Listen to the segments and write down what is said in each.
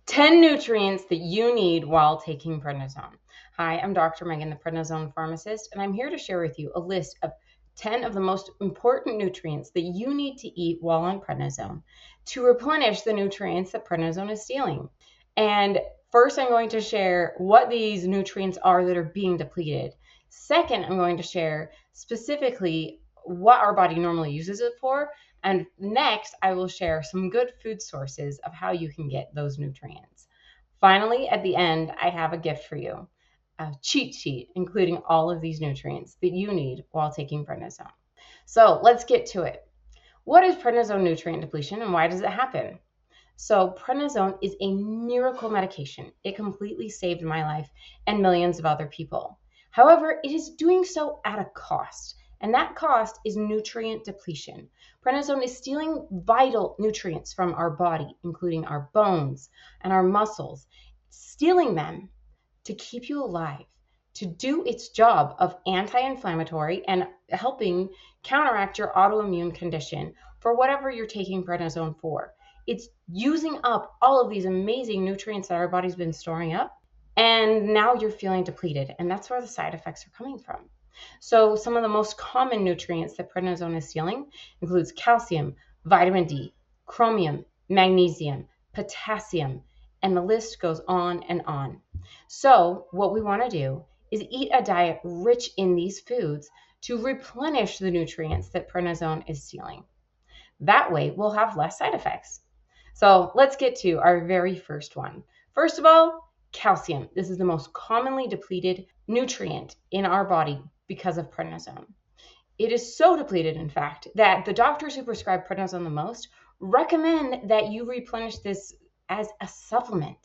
10 nutrients that you need while taking prednisone. Hi, I'm Dr. Megan, the Prednisone Pharmacist, and I'm here to share with you a list of 10 of the most important nutrients that you need to eat while on prednisone to replenish the nutrients that prednisone is stealing. And first, I'm going to share what these nutrients are that are being depleted. Second, I'm going to share specifically what our body normally uses it for. And next, I will share some good food sources of how you can get those nutrients. Finally, at the end, I have a gift for you, a cheat sheet, including all of these nutrients that you need while taking prednisone. So let's get to it. What is prednisone nutrient depletion and why does it happen? So prednisone is a miracle medication. It completely saved my life and millions of other people. However, it is doing so at a cost, and that cost is nutrient depletion. Prednisone is stealing vital nutrients from our body, including our bones and our muscles, stealing them to keep you alive, to do its job of anti-inflammatory and helping counteract your autoimmune condition for whatever you're taking prednisone for. It's using up all of these amazing nutrients that our body's been storing up, and now you're feeling depleted, and that's where the side effects are coming from. So some of the most common nutrients that prednisone is stealing includes calcium, vitamin D, chromium, magnesium, potassium, and the list goes on and on. So what we want to do is eat a diet rich in these foods to replenish the nutrients that prednisone is stealing. That way we'll have less side effects. So let's get to our very first one. First of all, calcium. This is the most commonly depleted nutrient in our body because of prednisone. It is so depleted, in fact, that the doctors who prescribe prednisone the most recommend that you replenish this as a supplement.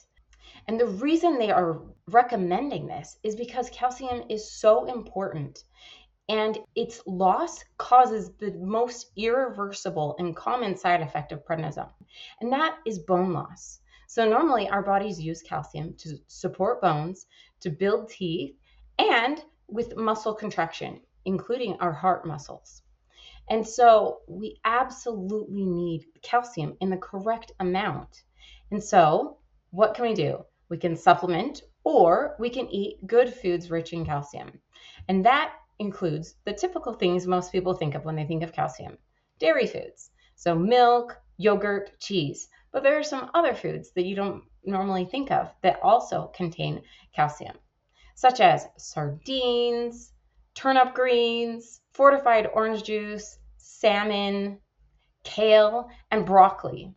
And the reason they are recommending this is because calcium is so important, and its loss causes the most irreversible and common side effect of prednisone, and that is bone loss. So normally our bodies use calcium to support bones, to build teeth, and with muscle contraction, including our heart muscles. And so we absolutely need calcium in the correct amount. And so what can we do? We can supplement, or we can eat good foods rich in calcium. And that includes the typical things most people think of when they think of calcium. Dairy foods, so milk, yogurt, cheese. But there are some other foods that you don't normally think of that also contain calcium, such as sardines, turnip greens, fortified orange juice, salmon, kale, and broccoli.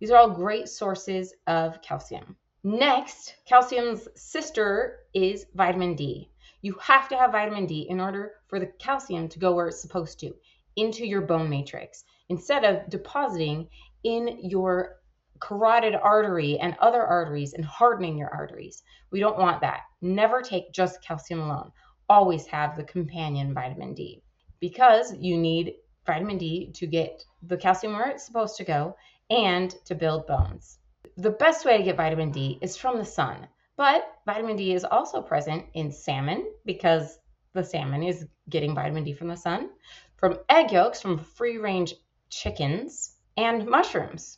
These are all great sources of calcium. Next, calcium's sister is vitamin D. You have to have vitamin D in order for the calcium to go where it's supposed to, into your bone matrix, instead of depositing in your carotid artery and other arteries and hardening your arteries. We don't want that. Never take just calcium alone. Always have the companion vitamin D, because you need vitamin D to get the calcium where it's supposed to go and to build bones. The best way to get vitamin D is from the sun, but vitamin D is also present in salmon because the salmon is getting vitamin D from the sun, from egg yolks from free-range chickens, and mushrooms.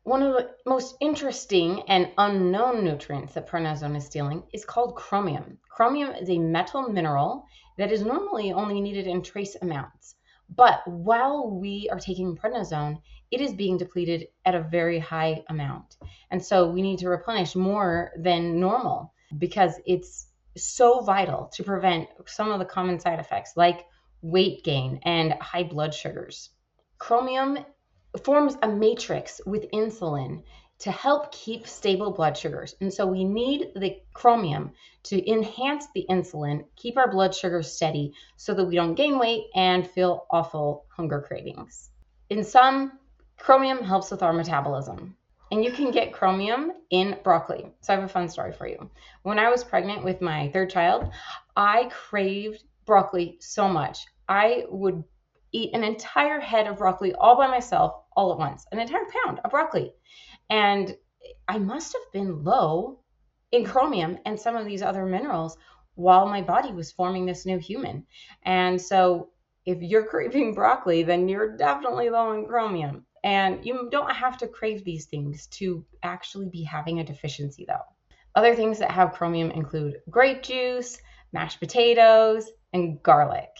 One of the most interesting and unknown nutrients that prednisone is stealing is called chromium. Chromium is a metal mineral that is normally only needed in trace amounts. But while we are taking prednisone, it is being depleted at a very high amount. And so we need to replenish more than normal because it's so vital to prevent some of the common side effects like weight gain and high blood sugars. Chromium forms a matrix with insulin to help keep stable blood sugars. And so we need the chromium to enhance the insulin, keep our blood sugars steady so that we don't gain weight and feel awful hunger cravings. In sum, chromium helps with our metabolism. And you can get chromium in broccoli. So I have a fun story for you. When I was pregnant with my third child, I craved broccoli so much. I would eat an entire head of broccoli all by myself all at once, an entire pound of broccoli. And I must have been low in chromium and some of these other minerals while my body was forming this new human. And so if you're craving broccoli, then you're definitely low in chromium. And you don't have to crave these things to actually be having a deficiency, though. Other things that have chromium include grape juice, mashed potatoes, and garlic.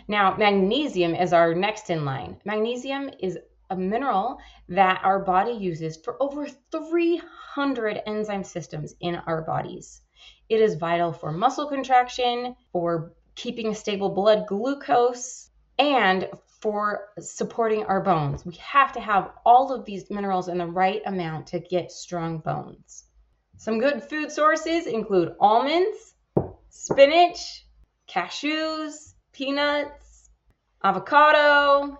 Now, magnesium is our next in line. Magnesium is a mineral that our body uses for over 300 enzyme systems in our bodies. It is vital for muscle contraction, for keeping a stable blood glucose, and for supporting our bones. We have to have all of these minerals in the right amount to get strong bones. Some good food sources include almonds, spinach, cashews, peanuts, avocado,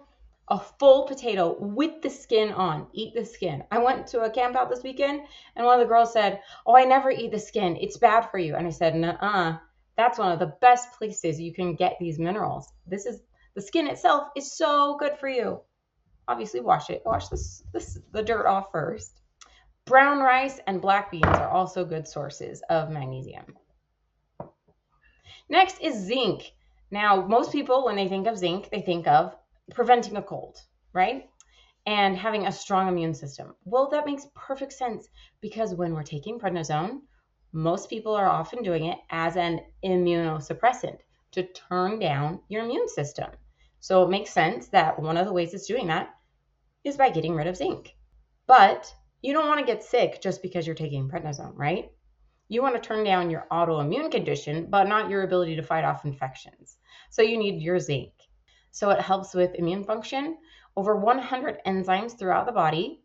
a full potato with the skin on. Eat the skin. I went to a camp out this weekend and one of the girls said, "Oh, I never eat the skin. It's bad for you." And I said, "Nuh-uh. That's one of the best places you can get these minerals. The skin itself is so good for you." Obviously, wash it. Wash the dirt off first. Brown rice and black beans are also good sources of magnesium. Next is zinc. Now, most people, when they think of zinc, they think of preventing a cold, right? And having a strong immune system. Well, that makes perfect sense because when we're taking prednisone, most people are often doing it as an immunosuppressant to turn down your immune system. So it makes sense that one of the ways it's doing that is by getting rid of zinc. But you don't want to get sick just because you're taking prednisone, right? You want to turn down your autoimmune condition, but not your ability to fight off infections. So you need your zinc. So it helps with immune function, over 100 enzymes throughout the body.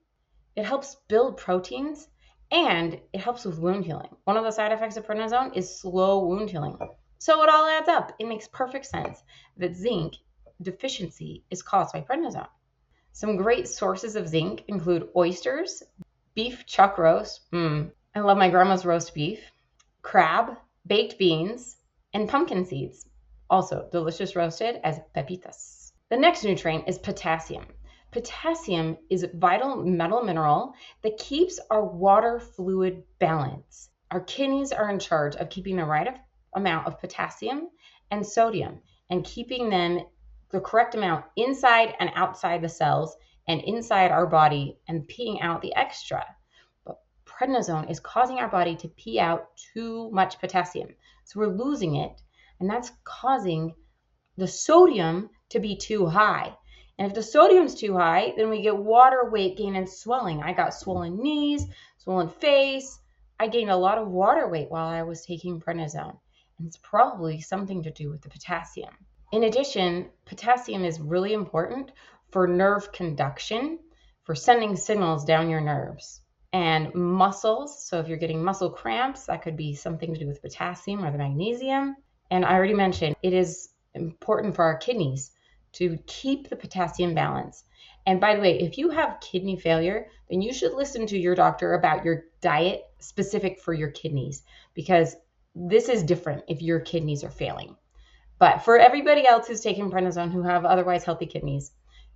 It helps build proteins, and it helps with wound healing. One of the side effects of prednisone is slow wound healing. So it all adds up. It makes perfect sense that zinc deficiency is caused by prednisone. Some great sources of zinc include oysters, beef chuck roast. I love my grandma's roast beef, crab, baked beans, and pumpkin seeds. Also delicious roasted as pepitas. The next nutrient is potassium. Potassium is a vital metal mineral that keeps our water fluid balance. Our kidneys are in charge of keeping the right amount of potassium and sodium and keeping them the correct amount inside and outside the cells and inside our body and peeing out the extra. But prednisone is causing our body to pee out too much potassium. So we're losing it, and that's causing the sodium to be too high. And if the sodium's too high, then we get water weight gain and swelling. I got swollen knees, swollen face. I gained a lot of water weight while I was taking prednisone. And it's probably something to do with the potassium. In addition, potassium is really important for nerve conduction, for sending signals down your nerves. And muscles, so if you're getting muscle cramps, that could be something to do with potassium or the magnesium. And I already mentioned it is important for our kidneys to keep the potassium balance. And by the way, if you have kidney failure, then you should listen to your doctor about your diet specific for your kidneys, because this is different if your kidneys are failing. But for everybody else who's taking prednisone who have otherwise healthy kidneys,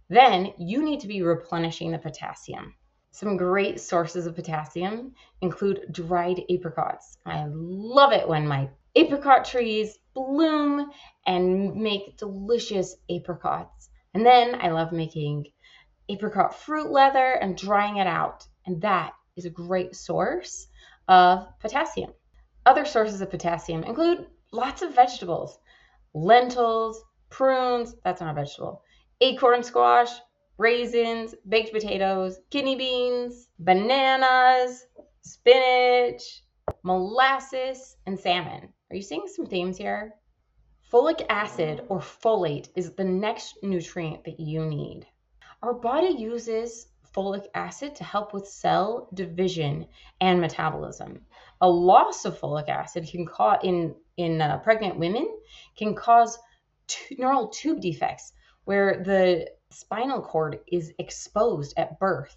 then you need to be replenishing the potassium. Some great sources of potassium include dried apricots. I love it when my apricot trees bloom and make delicious apricots. And then I love making apricot fruit leather and drying it out. And that is a great source of potassium. Other sources of potassium include lots of vegetables, lentils, prunes, that's not a vegetable, acorn squash, raisins, baked potatoes, kidney beans, bananas, spinach, molasses, and salmon. Are you seeing some themes here? Folic acid or folate is the next nutrient that you need. Our body uses folic acid to help with cell division and metabolism. A loss of folic acid can cause in pregnant women can cause neural tube defects where the spinal cord is exposed at birth.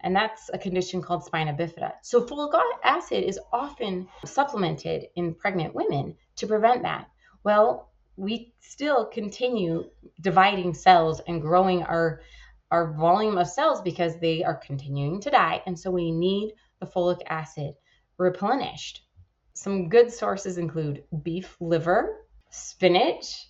And that's a condition called spina bifida. So folic acid is often supplemented in pregnant women to prevent that. Well, we still continue dividing cells and growing our volume of cells because they are continuing to die. And so we need the folic acid replenished. Some good sources include beef liver, spinach,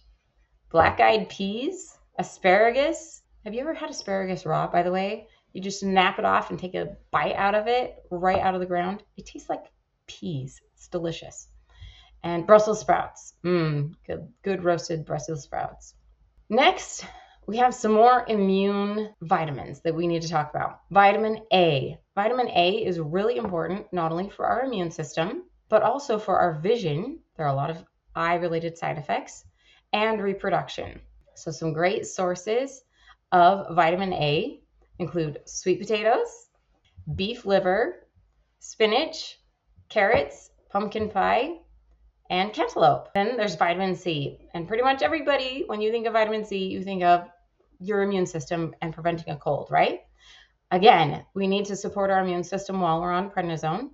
black-eyed peas, asparagus, Have you ever had asparagus raw, by the way? You just snap it off and take a bite out of it right out of the ground. It tastes like peas. It's delicious. And Brussels sprouts. Good roasted Brussels sprouts. Next, we have some more immune vitamins that we need to talk about. Vitamin A. Vitamin A is really important not only for our immune system, but also for our vision. There are a lot of eye-related side effects and reproduction. So some great sources of vitamin A include sweet potatoes, beef liver, spinach, carrots, pumpkin pie, and cantaloupe. Then there's vitamin C. And pretty much everybody, when you think of vitamin C, you think of your immune system and preventing a cold, right? Again, we need to support our immune system while we're on prednisone.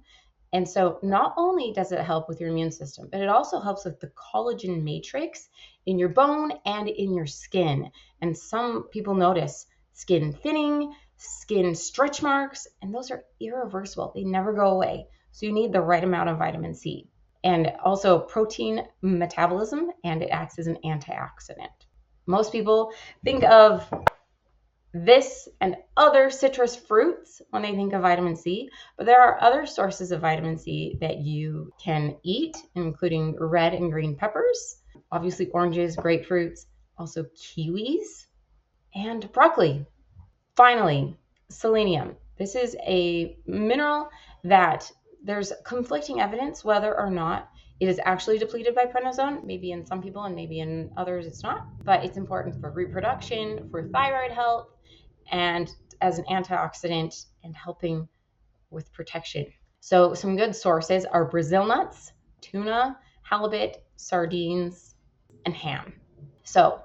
And so not only does it help with your immune system, but it also helps with the collagen matrix in your bone and in your skin. And some people notice skin thinning, skin stretch marks, and those are irreversible. They never go away. So you need the right amount of vitamin C. And also protein metabolism, and it acts as an antioxidant. Most people think of this and other citrus fruits when they think of vitamin C, but there are other sources of vitamin C that you can eat, including red and green peppers, obviously oranges, grapefruits, also kiwis, and broccoli. Finally, selenium. This is a mineral that there's conflicting evidence whether or not it is actually depleted by prednisone, maybe in some people and maybe in others it's not, but it's important for reproduction, for thyroid health, and as an antioxidant and helping with protection. So some good sources are Brazil nuts, tuna, halibut, sardines, and ham. So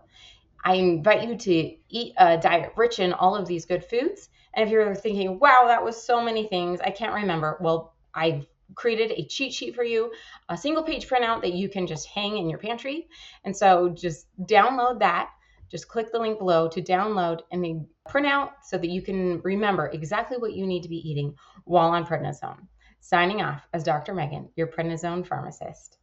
I invite you to eat a diet rich in all of these good foods. And if you're thinking, wow, that was so many things, I can't remember. Well, I've created a cheat sheet for you, a single page printout that you can just hang in your pantry. And so just download that. Just click the link below to download and print out so that you can remember exactly what you need to be eating while on prednisone. Signing off as Dr. Megan, your prednisone pharmacist.